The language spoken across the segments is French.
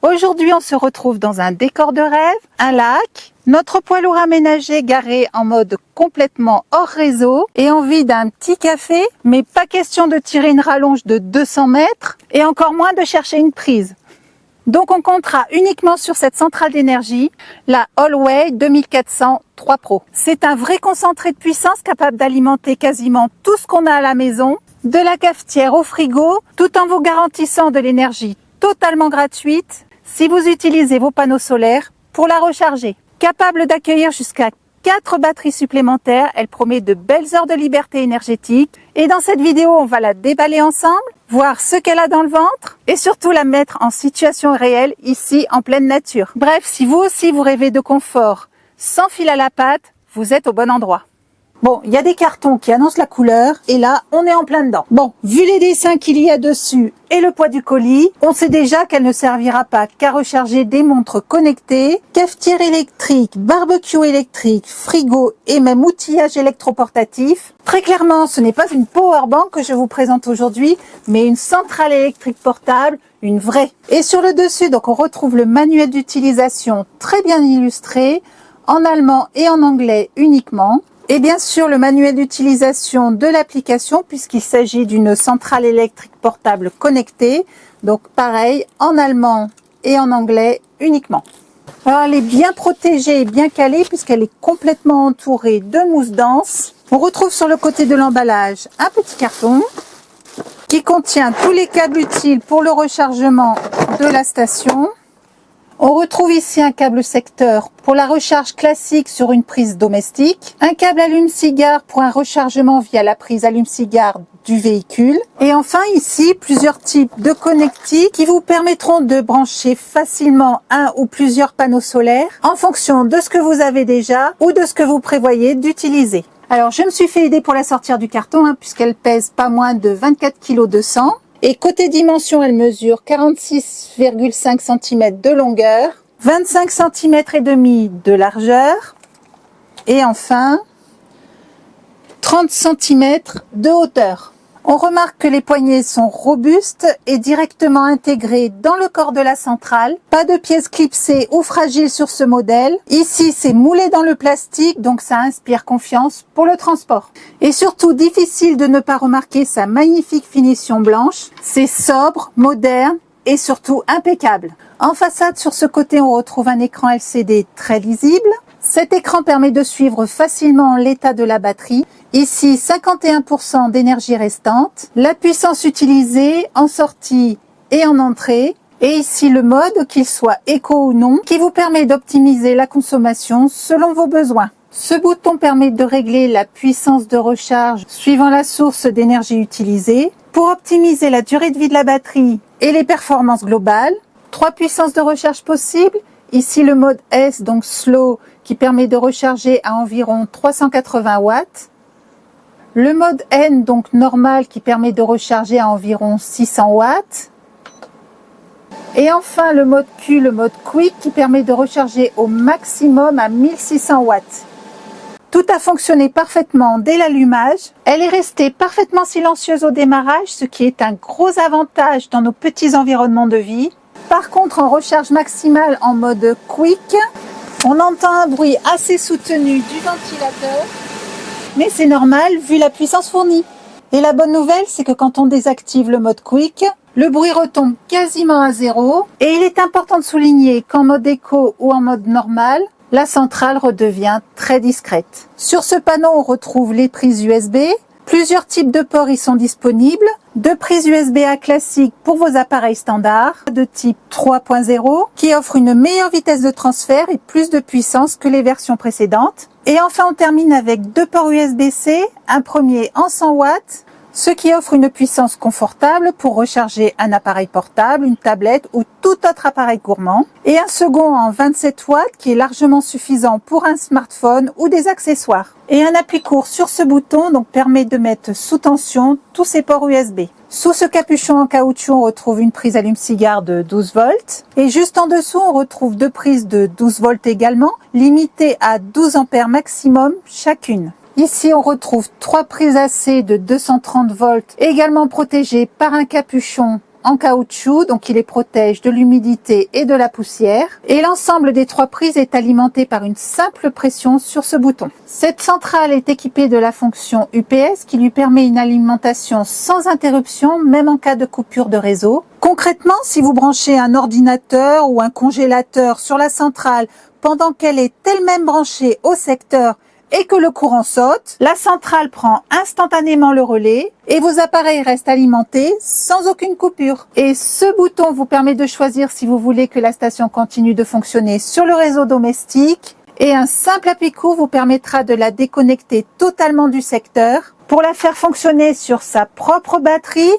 Aujourd'hui, on se retrouve dans un décor de rêve, un lac, notre poids lourd aménagé garé en mode complètement hors réseau et envie d'un petit café, mais pas question de tirer une rallonge de 200 mètres et encore moins de chercher une prise. Donc on comptera uniquement sur cette centrale d'énergie, la Hollway 2400 3 Pro. C'est un vrai concentré de puissance capable d'alimenter quasiment tout ce qu'on a à la maison, de la cafetière au frigo, tout en vous garantissant de l'énergie totalement gratuite si vous utilisez vos panneaux solaires pour la recharger. Capable d'accueillir jusqu'à 4 batteries supplémentaires, elle promet de belles heures de liberté énergétique. Et dans cette vidéo, on va la déballer ensemble, voir ce qu'elle a dans le ventre et surtout la mettre en situation réelle ici en pleine nature. Bref, si vous aussi vous rêvez de confort sans fil à la patte, vous êtes au bon endroit. Bon, il y a des cartons qui annoncent la couleur et là, on est en plein dedans. Bon, vu les dessins qu'il y a dessus et le poids du colis, on sait déjà qu'elle ne servira pas qu'à recharger des montres connectées, cafetière électrique, barbecue électrique, frigo et même outillage électroportatif. Très clairement, ce n'est pas une powerbank que je vous présente aujourd'hui, mais une centrale électrique portable, une vraie. Et sur le dessus, donc on retrouve le manuel d'utilisation très bien illustré, en allemand et en anglais uniquement. Et bien sûr, le manuel d'utilisation de l'application, puisqu'il s'agit d'une centrale électrique portable connectée. Donc pareil, en allemand et en anglais uniquement. Alors elle est bien protégée et bien calée, puisqu'elle est complètement entourée de mousse dense. On retrouve sur le côté de l'emballage un petit carton qui contient tous les câbles utiles pour le rechargement de la station. On retrouve ici un câble secteur pour la recharge classique sur une prise domestique, un câble allume-cigare pour un rechargement via la prise allume-cigare du véhicule, et enfin ici plusieurs types de connectiques qui vous permettront de brancher facilement un ou plusieurs panneaux solaires en fonction de ce que vous avez déjà ou de ce que vous prévoyez d'utiliser. Alors je me suis fait aider pour la sortir du carton puisqu'elle pèse pas moins de 24 kg 200. Et côté dimension, elle mesure 46,5 cm de longueur, 25 cm et demi de largeur et enfin 30 cm de hauteur. On remarque que les poignées sont robustes et directement intégrées dans le corps de la centrale. Pas de pièces clipsées ou fragiles sur ce modèle. Ici, c'est moulé dans le plastique, donc ça inspire confiance pour le transport. Et surtout, difficile de ne pas remarquer sa magnifique finition blanche. C'est sobre, moderne et surtout impeccable. En façade, sur ce côté, on retrouve un écran LCD très lisible. Cet écran permet de suivre facilement l'état de la batterie. Ici, 51% d'énergie restante. La puissance utilisée en sortie et en entrée. Et ici, le mode, qu'il soit éco ou non, qui vous permet d'optimiser la consommation selon vos besoins. Ce bouton permet de régler la puissance de recharge suivant la source d'énergie utilisée. Pour optimiser la durée de vie de la batterie et les performances globales, 3 puissances de recharge possibles. Ici, le mode S, donc slow, qui permet de recharger à environ 380 watts. Le mode N, donc normal, qui permet de recharger à environ 600 watts. Et enfin, le mode Q, le mode Quick, qui permet de recharger au maximum à 1600 watts. Tout a fonctionné parfaitement dès l'allumage. Elle est restée parfaitement silencieuse au démarrage, ce qui est un gros avantage dans nos petits environnements de vie. Par contre, en recharge maximale en mode Quick, on entend un bruit assez soutenu du ventilateur, mais c'est normal vu la puissance fournie. Et la bonne nouvelle, c'est que quand on désactive le mode Quick, le bruit retombe quasiment à zéro. Et il est important de souligner qu'en mode éco ou en mode normal, la centrale redevient très discrète. Sur ce panneau, on retrouve les prises USB. Plusieurs types de ports y sont disponibles. 2 prises USB-A classiques pour vos appareils standards de type 3.0 qui offrent une meilleure vitesse de transfert et plus de puissance que les versions précédentes. Et enfin, on termine avec 2 ports USB-C, un premier en 100 watts, ce qui offre une puissance confortable pour recharger un appareil portable, une tablette ou tout autre appareil gourmand. Et un second en 27 watts qui est largement suffisant pour un smartphone ou des accessoires. Et un appui court sur ce bouton donc permet de mettre sous tension tous ces ports USB. Sous ce capuchon en caoutchouc, on retrouve une prise allume-cigare de 12 volts. Et juste en dessous, on retrouve 2 prises de 12 volts également, limitées à 12 ampères maximum chacune. Ici, on retrouve 3 prises AC de 230 volts, également protégées par un capuchon en caoutchouc, donc il les protège de l'humidité et de la poussière. Et l'ensemble des 3 prises est alimenté par une simple pression sur ce bouton. Cette centrale est équipée de la fonction UPS qui lui permet une alimentation sans interruption, même en cas de coupure de réseau. Concrètement, si vous branchez un ordinateur ou un congélateur sur la centrale pendant qu'elle est elle-même branchée au secteur et que le courant saute, la centrale prend instantanément le relais et vos appareils restent alimentés sans aucune coupure. Et ce bouton vous permet de choisir si vous voulez que la station continue de fonctionner sur le réseau domestique, et un simple appui-coup vous permettra de la déconnecter totalement du secteur pour la faire fonctionner sur sa propre batterie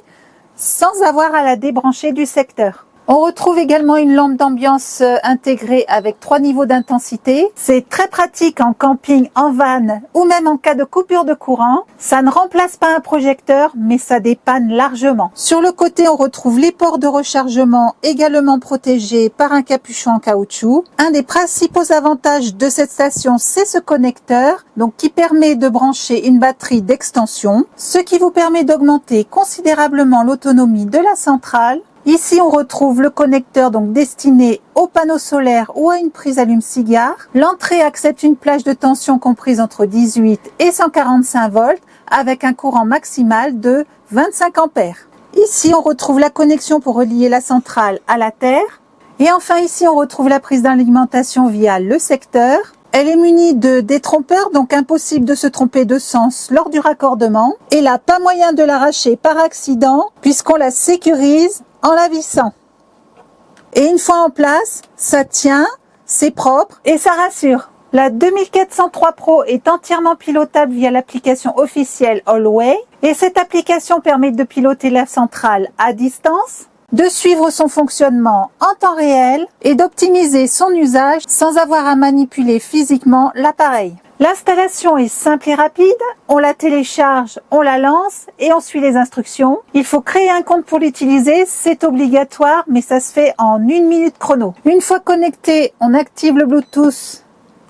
sans avoir à la débrancher du secteur. On retrouve également une lampe d'ambiance intégrée avec 3 niveaux d'intensité. C'est très pratique en camping, en van ou même en cas de coupure de courant. Ça ne remplace pas un projecteur, mais ça dépanne largement. Sur le côté, on retrouve les ports de rechargement également protégés par un capuchon en caoutchouc. Un des principaux avantages de cette station, c'est ce connecteur, donc qui permet de brancher une batterie d'extension, ce qui vous permet d'augmenter considérablement l'autonomie de la centrale. Ici, on retrouve le connecteur donc destiné au panneau solaire ou à une prise allume-cigare. L'entrée accepte une plage de tension comprise entre 18 et 145 volts avec un courant maximal de 25 ampères. Ici, on retrouve la connexion pour relier la centrale à la terre. Et enfin, ici, on retrouve la prise d'alimentation via le secteur. Elle est munie de détrompeurs, donc impossible de se tromper de sens lors du raccordement. Et là, pas moyen de l'arracher par accident puisqu'on la sécurise en la vissant. Et une fois en place, ça tient, c'est propre et ça rassure. La 2403 Pro est entièrement pilotable via l'application officielle Allway. Et cette application permet de piloter la centrale à distance, de suivre son fonctionnement en temps réel et d'optimiser son usage sans avoir à manipuler physiquement l'appareil. L'installation est simple et rapide, on la télécharge, on la lance et on suit les instructions. Il faut créer un compte pour l'utiliser, c'est obligatoire, mais ça se fait en 1 minute chrono. Une fois connecté, on active le Bluetooth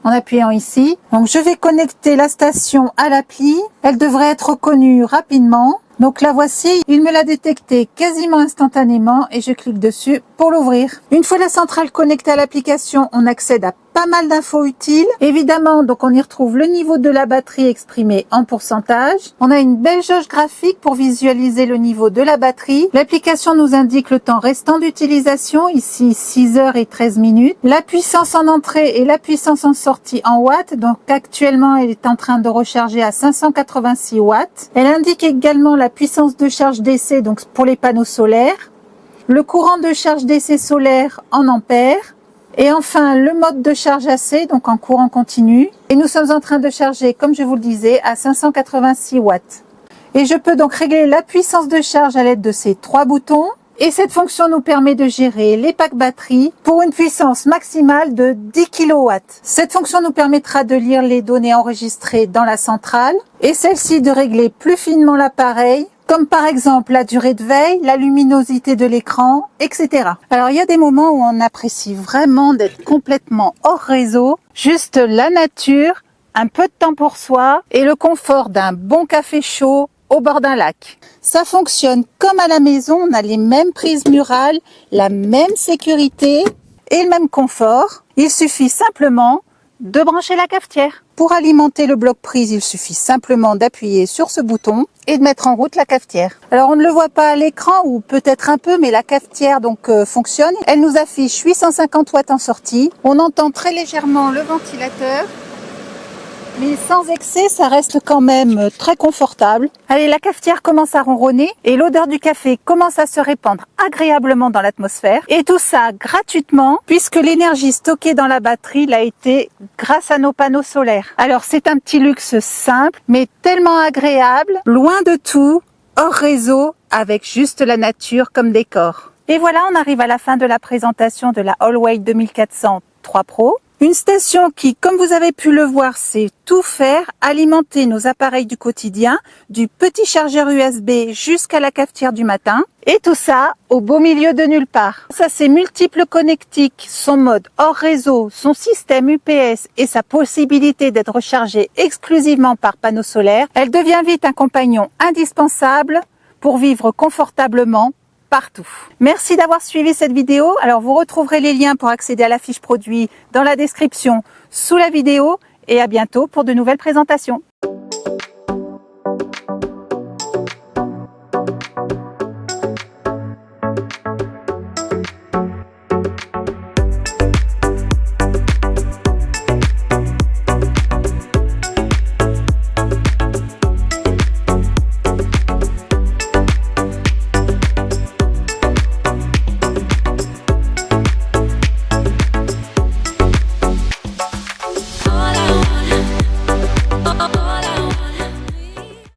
en appuyant ici. Donc je vais connecter la station à l'appli, elle devrait être reconnue rapidement. Donc la voici, il me l'a détecté quasiment instantanément et je clique dessus pour l'ouvrir. Une fois la centrale connectée à l'application, on accède à pas mal d'infos utiles. Évidemment, donc on y retrouve le niveau de la batterie exprimé en pourcentage. On a une belle jauge graphique pour visualiser le niveau de la batterie. L'application nous indique le temps restant d'utilisation, ici 6 heures et 13 minutes. La puissance en entrée et la puissance en sortie en watts. Donc actuellement, elle est en train de recharger à 586 watts. Elle indique également la puissance de charge DC, donc pour les panneaux solaires. Le courant de charge DC solaire en ampères. Et enfin, le mode de charge AC, donc en courant continu. Et nous sommes en train de charger, comme je vous le disais, à 586 watts. Et je peux donc régler la puissance de charge à l'aide de ces 3 boutons. Et cette fonction nous permet de gérer les packs batterie pour une puissance maximale de 10 kW. Cette fonction nous permettra de lire les données enregistrées dans la centrale et celle-ci de régler plus finement l'appareil, comme par exemple la durée de veille, la luminosité de l'écran, etc. Alors il y a des moments où on apprécie vraiment d'être complètement hors réseau, juste la nature, un peu de temps pour soi et le confort d'un bon café chaud au bord d'un lac. Ça fonctionne comme à la maison, on a les mêmes prises murales, la même sécurité et le même confort. Il suffit simplement de brancher la cafetière. Pour alimenter le bloc prise, il suffit simplement d'appuyer sur ce bouton et de mettre en route la cafetière. Alors on ne le voit pas à l'écran ou peut-être un peu, mais la cafetière donc fonctionne. Elle nous affiche 850 watts en sortie. On entend très légèrement le ventilateur. Mais sans excès, ça reste quand même très confortable. Allez, la cafetière commence à ronronner et l'odeur du café commence à se répandre agréablement dans l'atmosphère. Et tout ça gratuitement puisque l'énergie stockée dans la batterie l'a été grâce à nos panneaux solaires. Alors c'est un petit luxe simple mais tellement agréable, loin de tout, hors réseau, avec juste la nature comme décor. Et voilà, on arrive à la fin de la présentation de la Allway 2403 Pro. Une station qui, comme vous avez pu le voir, sait tout faire, alimenter nos appareils du quotidien, du petit chargeur USB jusqu'à la cafetière du matin. Et tout ça au beau milieu de nulle part. Ça, c'est multiples connectiques, son mode hors réseau, son système UPS et sa possibilité d'être rechargée exclusivement par panneau solaire. Elle devient vite un compagnon indispensable pour vivre confortablement partout. Merci d'avoir suivi cette vidéo. Alors vous retrouverez les liens pour accéder à la fiche produit dans la description sous la vidéo et à bientôt pour de nouvelles présentations.